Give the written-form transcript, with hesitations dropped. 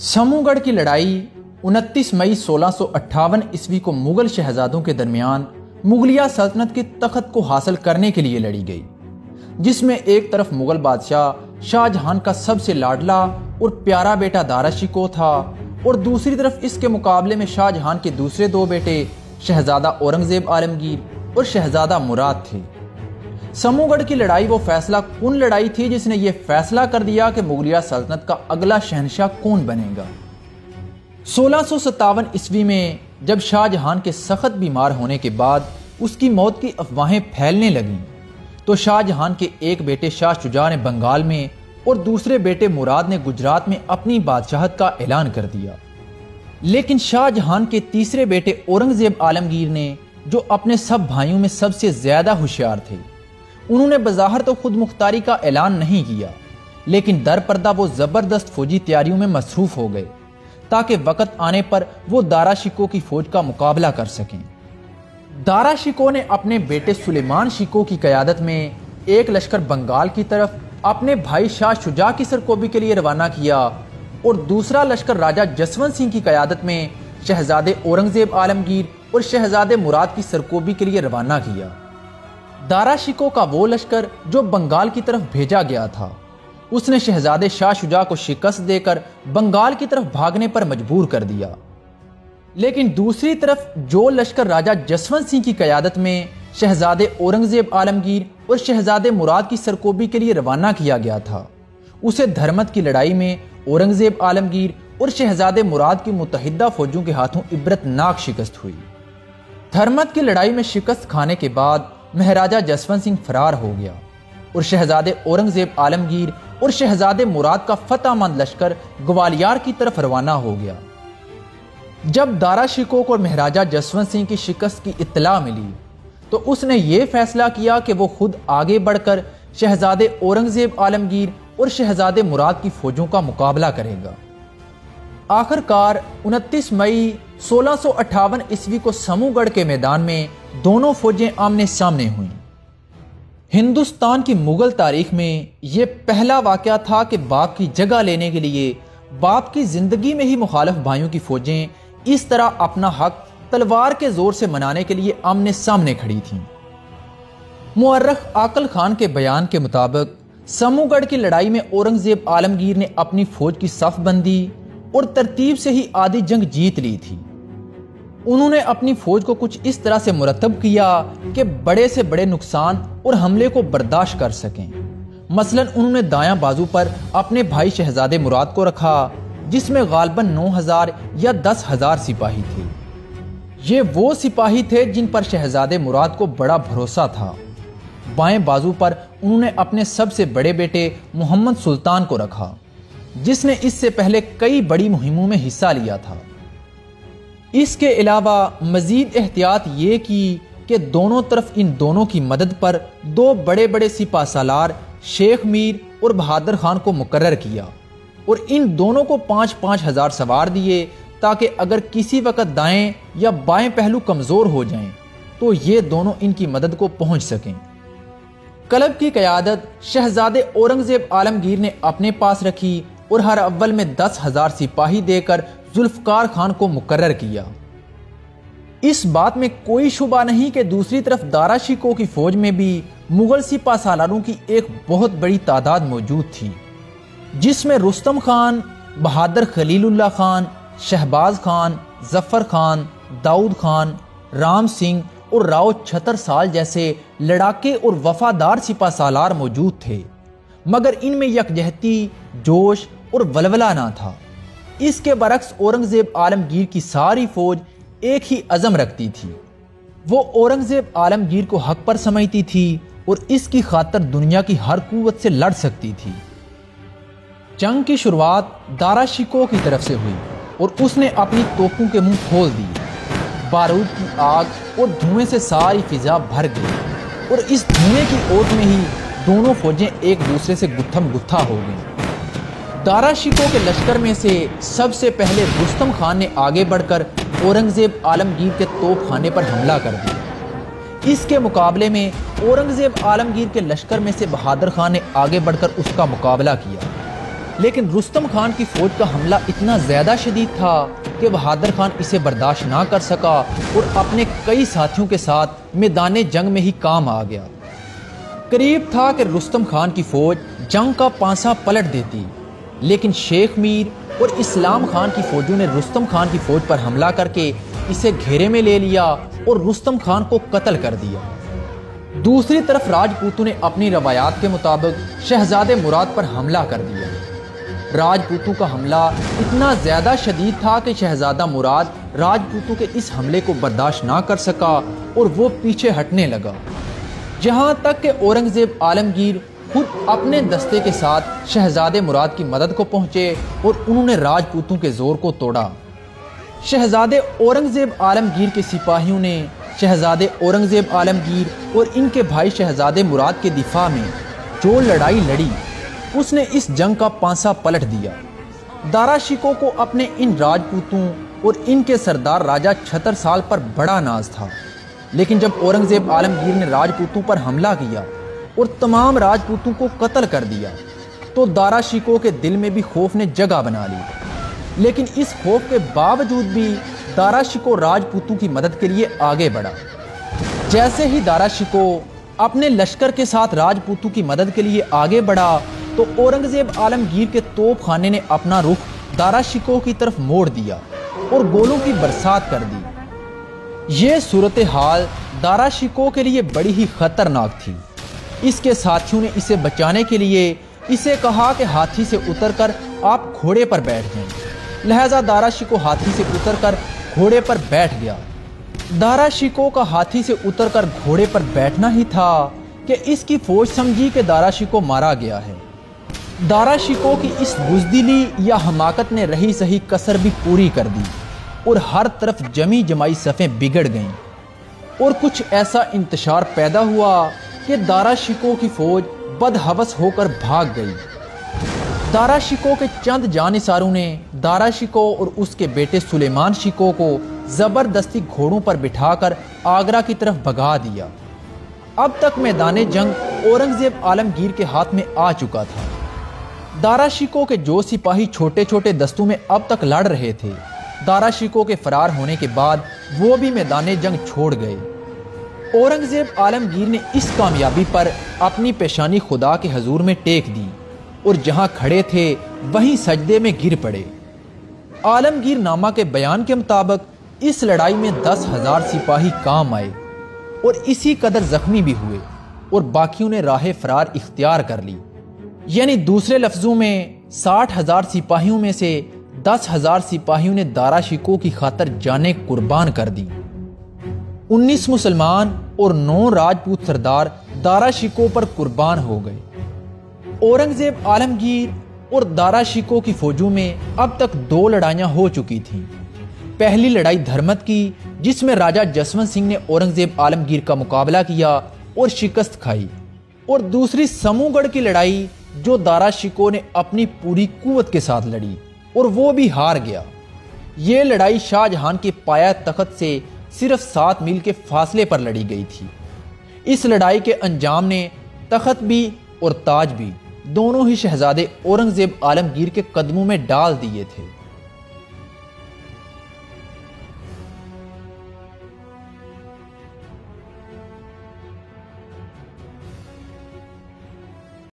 سمو گڑھ کی لڑائی 29 مئی 1658 عیسوی کو مغل شہزادوں کے درمیان مغلیہ سلطنت کے تخت کو حاصل کرنے کے لیے لڑی گئی، جس میں ایک طرف مغل بادشاہ شاہ جہاں کا سب سے لاڈلا اور پیارا بیٹا دارا شکوہ تھا، اور دوسری طرف اس کے مقابلے میں شاہ جہاں کے دوسرے دو بیٹے شہزادہ اورنگزیب عالمگیر اور شہزادہ مراد تھے۔ سمو گڑھ کی لڑائی وہ فیصلہ کن لڑائی تھی جس نے یہ فیصلہ کر دیا کہ مغلیہ سلطنت کا اگلا شہنشاہ کون بنے گا۔ 1657 عیسوی میں جب شاہ جہاں کے سخت بیمار ہونے کے بعد اس کی موت کی افواہیں پھیلنے لگیں تو شاہ جہاں کے ایک بیٹے شاہ شجاع نے بنگال میں اور دوسرے بیٹے مراد نے گجرات میں اپنی بادشاہت کا اعلان کر دیا، لیکن شاہ جہاں کے تیسرے بیٹے اورنگزیب عالمگیر نے، جو اپنے سب بھائیوں میں سب سے زیادہ ہوشیار تھے، انہوں نے بظاہر تو خود مختاری کا اعلان نہیں کیا، لیکن در پردہ وہ زبردست فوجی تیاریوں میں مصروف ہو گئے تاکہ وقت آنے پر وہ دارا شکوہ کی فوج کا مقابلہ کر سکیں۔ دارا شکوہ نے اپنے بیٹے سلیمان شکوہ کی قیادت میں ایک لشکر بنگال کی طرف اپنے بھائی شاہ شجاع کی سرکوبی کے لیے روانہ کیا، اور دوسرا لشکر راجہ جسونت سنگھ کی قیادت میں شہزادے اورنگزیب عالمگیر اور شہزادے مراد کی سرکوبی کے لیے روانہ کیا۔ دارا شکوہ کا وہ لشکر جو بنگال کی طرف بھیجا گیا تھا، اس نے شہزادے شاہ شجاع کو شکست دے کر بنگال کی طرف بھاگنے پر مجبور کر دیا، لیکن دوسری طرف جو لشکر راجہ جسونت سنگھ کی قیادت میں شہزادے اورنگزیب عالمگیر اور شہزادے مراد کی سرکوبی کے لیے روانہ کیا گیا تھا، اسے دھرمت کی لڑائی میں اورنگزیب عالمگیر اور شہزادے مراد کی متحدہ فوجوں کے ہاتھوں عبرتناک شکست ہوئی۔ دھرمت کی لڑائی میں شکست کھانے کے بعد مہاراجہ جسونت سنگھ فرار ہو گیا، اور شہزادے اورنگزیب عالمگیر اور شہزادے مراد کا فتح مند لشکر گوالیار کی طرف روانہ ہو گیا۔ جب دارا شکوہ کو مہاراجہ جسونت سنگھ کی شکست کی اطلاع ملی تو اس نے یہ فیصلہ کیا کہ وہ خود آگے بڑھ کر شہزادے اورنگزیب عالمگیر اور شہزادے مراد کی فوجوں کا مقابلہ کرے گا۔ آخر کار 29 مئی 1658 عیسوی کو سمو گڑھ کے میدان میں دونوں فوجیں آمنے سامنے ہوئیں۔ ہندوستان کی مغل تاریخ میں یہ پہلا واقعہ تھا کہ باپ کی جگہ لینے کے لیے باپ کی زندگی میں ہی مخالف بھائیوں کی فوجیں اس طرح اپنا حق تلوار کے زور سے منانے کے لیے آمنے سامنے کھڑی تھیں۔ مورخ عاقل خان کے بیان کے مطابق سمو گڑھ کی لڑائی میں اورنگزیب عالمگیر نے اپنی فوج کی صف بندی اور ترتیب سے ہی آدھی جنگ جیت لی تھی۔ انہوں نے اپنی فوج کو کچھ اس طرح سے مرتب کیا کہ بڑے سے بڑے نقصان اور حملے کو برداشت کر سکیں۔ مثلا انہوں نے دایاں بازو پر اپنے بھائی شہزادے مراد کو رکھا، جس میں غالباً 9000 یا 10,000 سپاہی تھے۔ یہ وہ سپاہی تھے جن پر شہزادے مراد کو بڑا بھروسہ تھا۔ بائیں بازو پر انہوں نے اپنے سب سے بڑے بیٹے محمد سلطان کو رکھا، جس نے اس سے پہلے کئی بڑی مہموں میں حصہ لیا تھا۔ اس کے علاوہ مزید احتیاط یہ کی کہ دونوں طرف ان دونوں کی مدد پر دو بڑے بڑے سپہ سالار شیخ میر اور بہادر خان کو مقرر کیا، اور ان دونوں کو 5-5 ہزار سوار دیے تاکہ اگر کسی وقت دائیں یا بائیں پہلو کمزور ہو جائیں تو یہ دونوں ان کی مدد کو پہنچ سکیں۔ کلب کی قیادت شہزادے اورنگزیب عالمگیر نے اپنے پاس رکھی اور ہر اول میں 10,000 سپاہی دے کر ذوالفقار خان کو مقرر کیا۔ اس بات میں کوئی شبہ نہیں کہ دوسری طرف دارا شکوہ کی فوج میں بھی مغل سپہ سالاروں کی ایک بہت بڑی تعداد موجود تھی، جس میں رستم خان، بہادر خلیل اللہ خان، شہباز خان، ظفر خان، داؤد خان، رام سنگھ اور راؤ چھتر سال جیسے لڑاکے اور وفادار سپہ سالار موجود تھے، مگر ان میں یکجہتی، جوش اور ولولہ نہ تھا۔ اس کے برعکس اورنگزیب عالمگیر کی ساری فوج ایک ہی عزم رکھتی تھی۔ وہ اورنگزیب عالمگیر کو حق پر سمجھتی تھی اور اس کی خاطر دنیا کی ہر قوت سے لڑ سکتی تھی۔ جنگ کی شروعات دارا شکوہ کی طرف سے ہوئی اور اس نے اپنی توپوں کے منہ کھول دیے۔ بارود کی آگ اور دھوئیں سے ساری فضا بھر گئی، اور اس دھوئیں کی اوٹ میں ہی دونوں فوجیں ایک دوسرے سے گتھم گتھا ہو گئیں۔ دارا شکوہ کے لشکر میں سے سب سے پہلے رستم خان نے آگے بڑھ کر اورنگزیب عالمگیر کے توپ خانے پر حملہ کر دیا۔ اس کے مقابلے میں اورنگزیب عالمگیر کے لشکر میں سے بہادر خان نے آگے بڑھ کر اس کا مقابلہ کیا، لیکن رستم خان کی فوج کا حملہ اتنا زیادہ شدید تھا کہ بہادر خان اسے برداشت نہ کر سکا اور اپنے کئی ساتھیوں کے ساتھ میدان جنگ میں ہی کام آ گیا۔ قریب تھا کہ رستم خان کی فوج جنگ کا پانسا پلٹ دیتی، لیکن شیخ میر اور اسلام خان کی فوجوں نے رستم خان کی فوج پر حملہ کر کے اسے گھیرے میں لے لیا اور رستم خان کو قتل کر دیا۔ دوسری طرف راجپوتوں نے اپنی روایات کے مطابق شہزادے مراد پر حملہ کر دیا۔ راجپوتوں کا حملہ اتنا زیادہ شدید تھا کہ شہزادہ مراد راجپوتوں کے اس حملے کو برداشت نہ کر سکا اور وہ پیچھے ہٹنے لگا، جہاں تک کہ اورنگزیب عالمگیر خود اپنے دستے کے ساتھ شہزادے مراد کی مدد کو پہنچے اور انہوں نے راجپوتوں کے زور کو توڑا۔ شہزادے اورنگزیب عالمگیر کے سپاہیوں نے شہزادے اورنگزیب عالمگیر اور ان کے بھائی شہزادے مراد کے دفاع میں جو لڑائی لڑی، اس نے اس جنگ کا پانسا پلٹ دیا۔ دارا شکوہ کو اپنے ان راجپوتوں اور ان کے سردار راجہ چھتر سال پر بڑا ناز تھا، لیکن جب اورنگزیب عالمگیر نے راجپوتوں پر حملہ کیا اور تمام راجپوتوں کو قتل کر دیا تو دارا شکوہ کے دل میں بھی خوف نے جگہ بنا لی۔ لیکن اس خوف کے باوجود بھی دارا شکوہ راجپوتوں کی مدد کے لیے آگے بڑھا۔ جیسے ہی دارا شکوہ اپنے لشکر کے ساتھ راجپوتوں کی مدد کے لیے آگے بڑھا تو اورنگزیب عالمگیر کے توپ خانے نے اپنا رخ دارا شکوہ کی طرف موڑ دیا اور گولوں کی برسات کر دی۔ یہ صورتحال دارا شکوہ کے لیے بڑی ہی خطرناک تھی۔ اس کے ساتھیوں نے اسے بچانے کے لیے اسے کہا کہ ہاتھی سے اتر کر آپ گھوڑے پر بیٹھ جائیں، لہذا دارا شکوہ ہاتھی سے اتر کر گھوڑے پر بیٹھ گیا۔ دارا شکوہ کا ہاتھی سے اتر کر گھوڑے پر بیٹھنا ہی تھا کہ اس کی فوج سمجھی کہ دارا شکوہ مارا گیا ہے۔ دارا شکوہ کی اس بزدلی یا حماقت نے رہی سہی کسر بھی پوری کر دی اور ہر طرف جمی جمائی صفیں بگڑ گئیں اور کچھ ایسا انتشار پیدا ہوا کہ دارا شکوہ کی فوج بدحوث ہو کر بھاگ گئی۔ دارا شکوہ کے چند جانثاروں نے دارا شکوہ اور اس کے بیٹے سلیمان شکوہ کو زبردستی گھوڑوں پر بٹھا کر آگرہ کی طرف بھگا دیا۔ اب تک میدان جنگ اورنگزیب عالمگیر کے ہاتھ میں آ چکا تھا۔ دارا شکوہ کے جو سپاہی چھوٹے چھوٹے دستوں میں اب تک لڑ رہے تھے، دارا شکوہ کے فرار ہونے کے بعد وہ بھی میدان جنگ چھوڑ گئے۔ اورنگزیب عالمگیر نے اس کامیابی پر اپنی پیشانی خدا کے حضور میں ٹیک دی اور جہاں کھڑے تھے وہیں سجدے میں گر پڑے۔ عالمگیر نامہ کے بیان کے مطابق اس لڑائی میں 10,000 سپاہی کام آئے اور اسی قدر زخمی بھی ہوئے اور باقیوں نے راہ فرار اختیار کر لی، یعنی دوسرے لفظوں میں 60,000 سپاہیوں میں سے 10,000 سپاہیوں نے دارا شکوہ کی خاطر جانیں قربان کر دی۔ 19 مسلمان اور 9 راجپوت سردار دارا شکوہ پر قربان ہو گئے۔ اورنگزیب عالمگیر اور دارا شکوہ کی فوجوں میں اب تک 2 لڑائیاں ہو چکی تھیں۔ پہلی لڑائی دھرمت کی، جس میں راجہ جسونت سنگھ نے اورنگزیب عالمگیر کا مقابلہ کیا اور شکست کھائی، اور دوسری سمو گڑھ کی لڑائی جو دارا شکوہ نے اپنی پوری قوت کے ساتھ لڑی اور وہ بھی ہار گیا۔ یہ لڑائی شاہ جہان کے پایہ تخت سے صرف 7 میل کے فاصلے پر لڑی گئی تھی۔ اس لڑائی کے انجام نے تخت بھی اور تاج بھی دونوں ہی شہزادے اورنگزیب عالمگیر کے قدموں میں ڈال دیے تھے۔